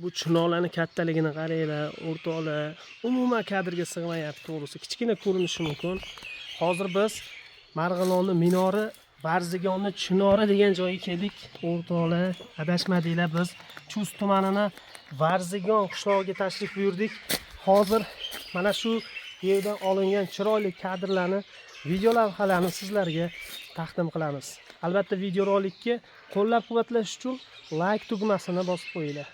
Bu chinorlarning kattaligini qaranglar, o'rtoqlar. Umuman kadrga sig'mayapti to'g'risi. Kichkina ko'rinishi mumkin. Hozir biz Marg'ilonni minori, Varzigonni chinori degan joyga keldik. O'rtoqlar, adashmadinglar, biz Chust tumanining Varzigon qishlog'iga tashrif buyurdik. Hozir mana shu yerdan olingan chiroyli kadrlarni, video lavhalarni sizlarga taqdim qilamiz. Albatta videorolikka qo'llab-quvvatlash uchun like tugmasini bosib qo'yinglar.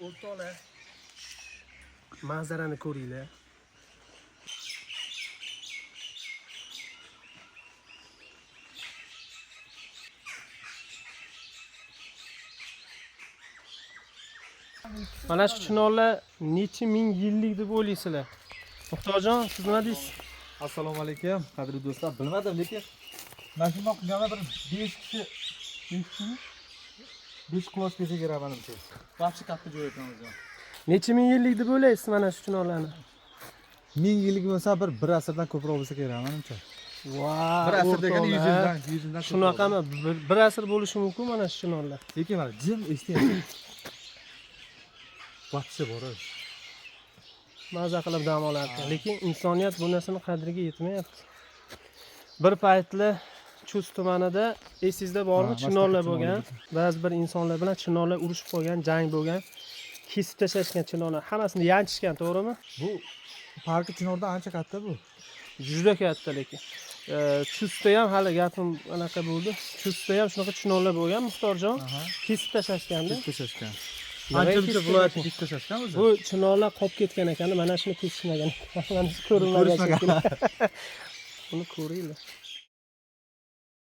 O'rtoqlar, manzarani ko'ringlar. Mana shu chinorlar necha ming yillik deb o'ylaysizlar? Muxtorjon, siz nima deysiz? Assalomu alaykum, qadrli do'stlar. Bilmadim, lekin mana shundoq yana bir 5 quloch kelsa kerak menimcha. Barcha katta joy ekanmiz. Necha ming yillik deb o'ylaysiz mana shu chinorlarni? 1000 yillik bo'lsa, bir asrdan ko'proq bo'lsa kerak menimcha. Vau! Bir asr degani 100 yildan. Shunaqami? Bir asr bo'lishi mumkin mana shu chinorlar. Lekin mana jim eshityapti. Vaqti bor. Maza qilib dam olardi, lekin insoniyat bu narsaning qadriga yetmayapti. Bir paytlar Chust tumanida esingizda bormi, chinorlar bo'lgan. Ba'zi bir insonlar bilan chinorlar urushib qolgan, jang bo'lgan. Kesib tashlashgan chinorlar, hammasini yanchishgan, to'g'rimi? Bu parki chinordan ancha katta bu. Juda katta lekin. Chustda ham hali gapim anaqa bo'ldi. Chustda ham shunaqa chinorlar bo'lgan, Muxtorjon. Kesib tashlashganda. Kesib tashlashgan. Ancha viloyatga kesib tashlashgan o'zi. Bu chinorlar qolib ketgan ekan, mana shuni kesishmagan. Mana shu ko'rinmagan. Buni ko'ringlar.